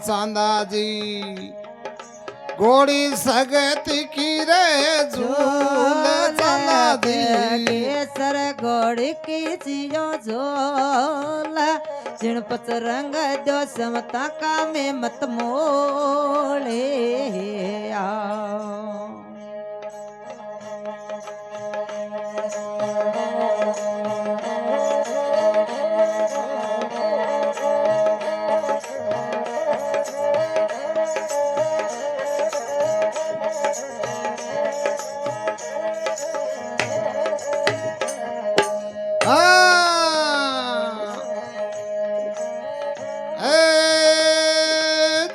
चांदा जी घोड़ी सगती की रे झूल चांदा जी केसर घोड़ी की जियो झोला चिणपच रंग दो समता का में मत मोले आओ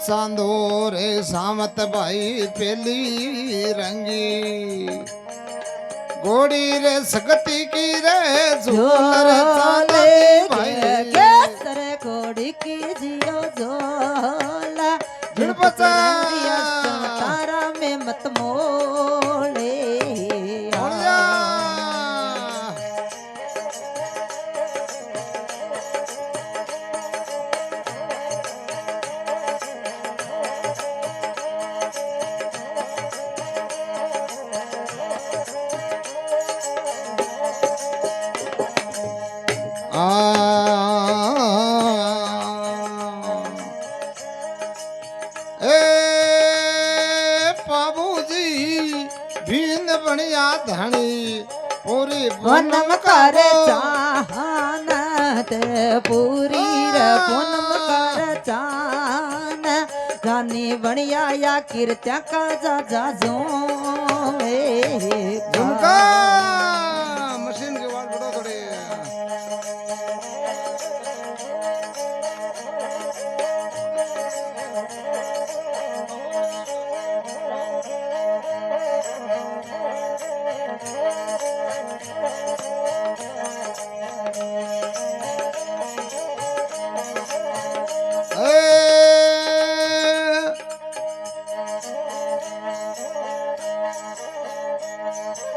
चांदो रे सामत भाई पेली रंगी घोड़ी रे सकती की रे झूल रे चांदा भाई केसर घोड़ी की जियो झोला झुड़पच तारा में मत मोले बनिया धनी पूरी पूनम करे चाहनत पूरी रे पूनम कर चान जानी बनिया या कीर्त्या का जा जा जो झुमका मशीन के वाल बढ़ो थोड़े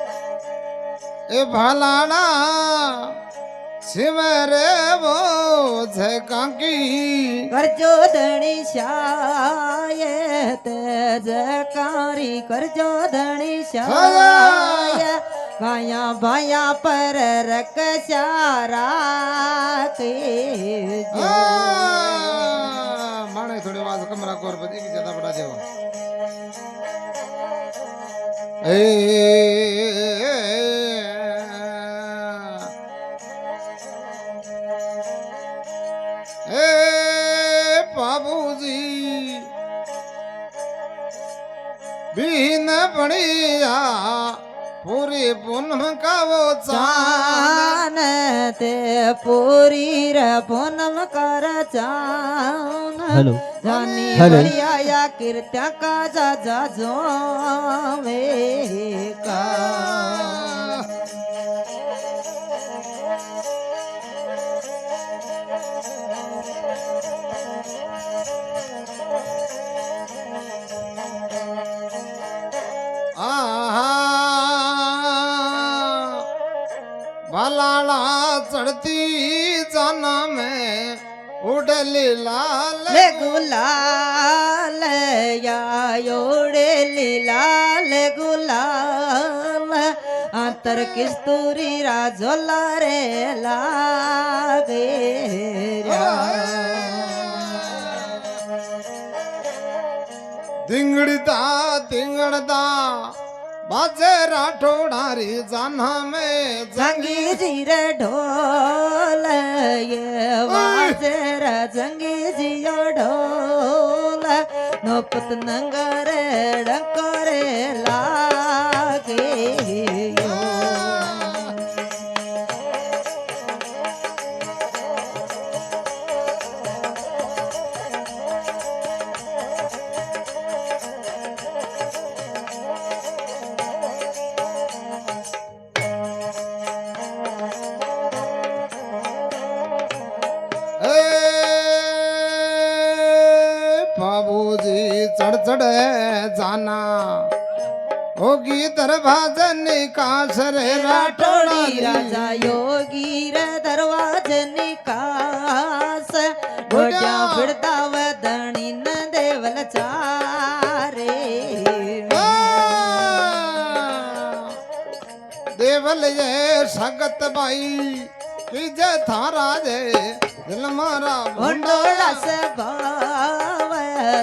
ए भलाना सिमरे वो झकांकी करजो धनी शायत जकारी करजो धनी शाय गाया भाया पर रख शारा के माने थोड़ी आवाज कम रखो और बदी की ज्यादा बढ़ा दो बाबूजी बीन बढ़िया पूरी पूनम का वो चान ते पूरी रे पूनम कर चान हेलो जानी हेलो। बढ़िया या कीर्त्या का जा जा जो का भलाला चढ़ती जाना में उड़ली लाल ले गुलाल या योड़े लाल गुलाल अंतर किस्तूरी राजोला रे लागे दिंगड़दा बाजे राठोड़ारी जाना में जंगी जीरे ढोल ये बाजे रा जंगी जियो ढोल नोपत नंगरे डंकरे लागे यो बाबूजी चढ़ चढ़ जाना होगी दरवाजन काश रे राठोड़ी राठोड़ी राजा योगी रे दरवाजे निकास गोड्या फिरदा वदनी न ચારે દેવલ જે સગત ભાઈ કીજે થારા જે દિલ મારા ભંડોળા સ્વભાવ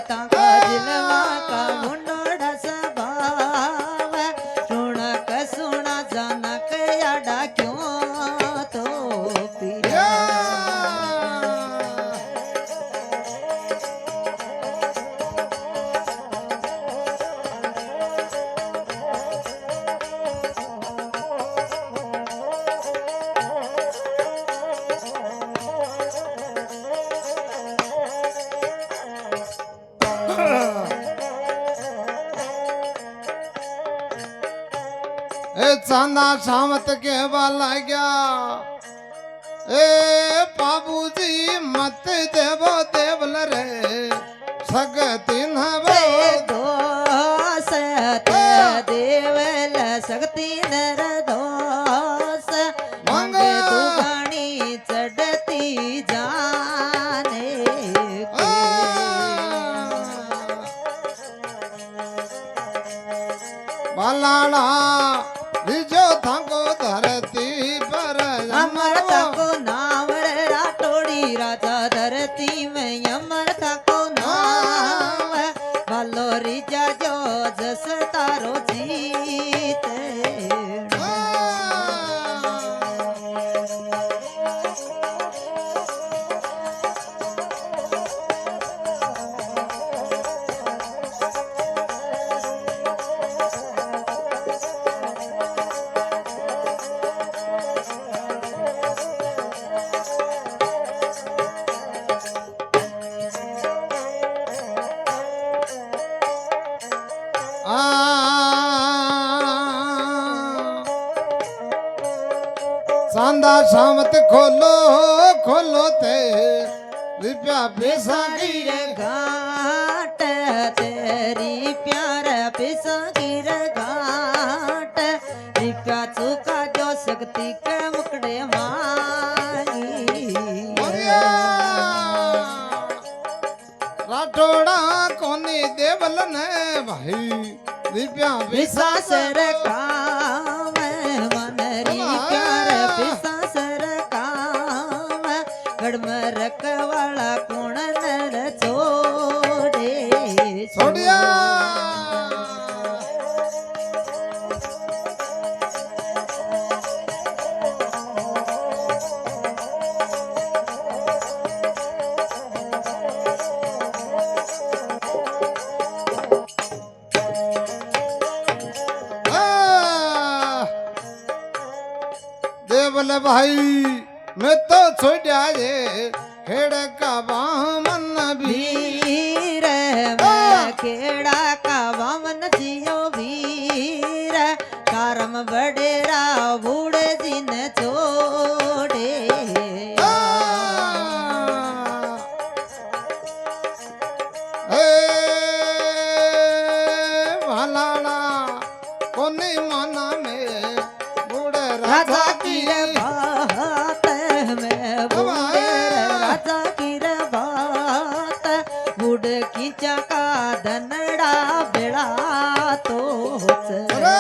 તાકા દિલમાં કા ભંડોળા સ્વભાવ સુણક સુણા જાનક આડા ક્યો તો એ ચાંદા સામત કેવા લાગ્યા એ બાબુજી મત દેવો દેવલ રે સગતી નવો દોષ તે દેવલ શક્તિ નર દોષ મંગે તું ગાણી ચડતી જાને બાલાડા બીજો થાકો ધરતી પર અમર તકો નાવર રાટોડી રાજા ધરતી મેં અમર તકો નાવ વાલો રીજા જો જસ તારો જીત ચાંદા સામત ખોલો ખોલો તે રૂપિયા પૈસા गिर घाट तेरी प्यार पिसा गिर घाट रिप्या चुका जो शक्ति के मुकड़े मांगी રાઠોડા કોની દેવલ ને ભાઈ રૂપિયા પૈસા विसासर काम मन री प्यार विसासर काम गड़मर वाला कोण नर छोड़े છોડ્યા દેવલ ભાઈ મેં તો છોડ્યા છે ખેડકા વામન वीर मैं खेड़ा का वामन जियो वीर कारम बडेरा बूढ़े जिन छोड़े ભલાણા કોની માના મે બુડે राजा રાજા की કી बात में बूढ़े राजा की बात बूढ़ की चका धनड़ा बेड़ा तो અરે!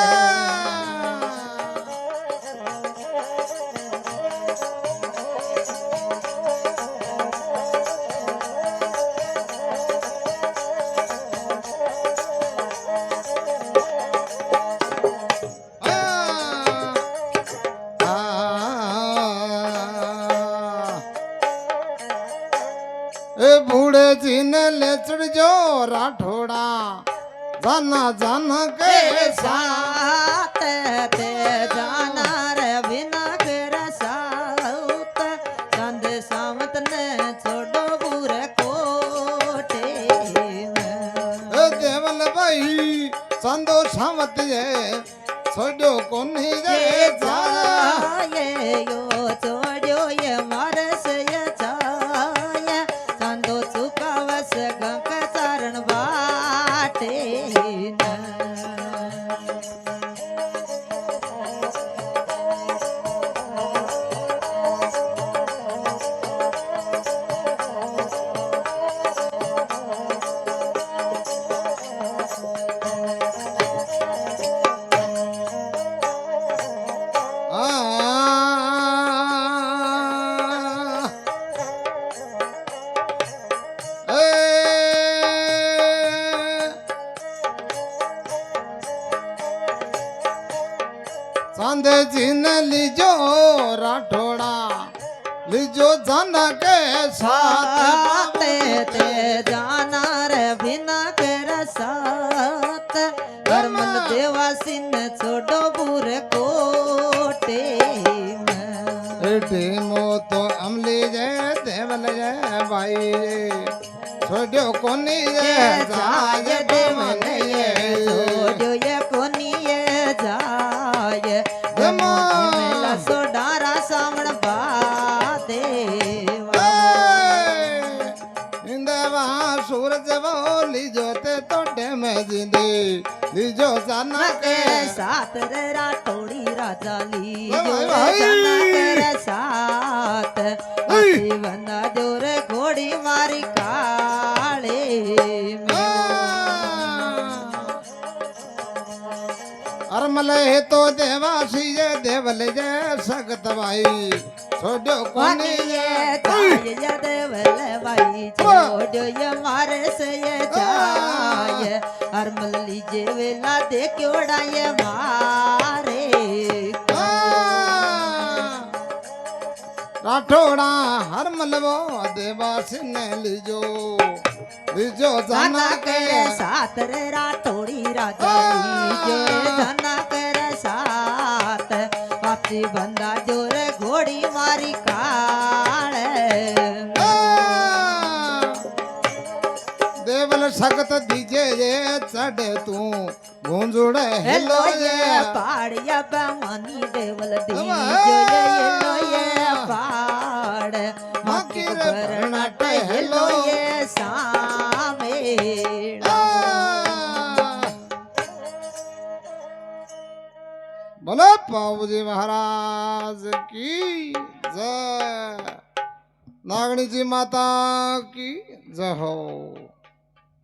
એ ભૂડેજી ને લેચડજો રાઠોડા જાના જાના કે के साथ ते जाना रे बिना कर साउत चंद सावत ने छोड़ो बुर कोटे એ દેવલ ભાઈ ચાંદો સામત જે છોડ્યો કોની રે જા जाए यो छोड़ो ये मारस ये जाए चंदो चुकावस गंग चारण बाटे चांदजी ने लीजो राठोड़ा लीजो जाना के साथ ते जाना रे बिना कर साथ हरमल देवासी ने छोड़ो बुर कोटे में। टीमो तो अमली जय देवल जय भाई छोड़ो कोनी जय जाय देवल ये जो ये कोनी ये जाय मेला सोडारा सामण बादे इंदवा सूरज वो लीजो ते तोड़े में जिंदे लीजो जाना के साथ रे राठौड़ी राजा ली भाई, भाई। तेरे साथ हाथी बंदा जोर घोड़ी मारी काले अरमल है तो देवासी ये देवल जय सगत भाई छोड़ो कोनी ये देवल भाई छोड़ो ये मारे से ये जाय हरमल लीजे वेला दे क्योड़ा ये मारे राठोड़ा हरमल वो देवासी ने लीजो लीजो जाना के साथ रे राठौड़ी राजा लीजे जाना कर साथ पापी बंदा जोर घोड़ी मारी काले देवल सगत दीजे ये चढ़े तू गूंजुड़े हेलो ये पहाड़िया बमानी देवल दीजो ये पहाड़ मकी भरनाट हेलो ये सामे बोलो पाऊजी महाराज की जय नागणी जी माता की जय हो।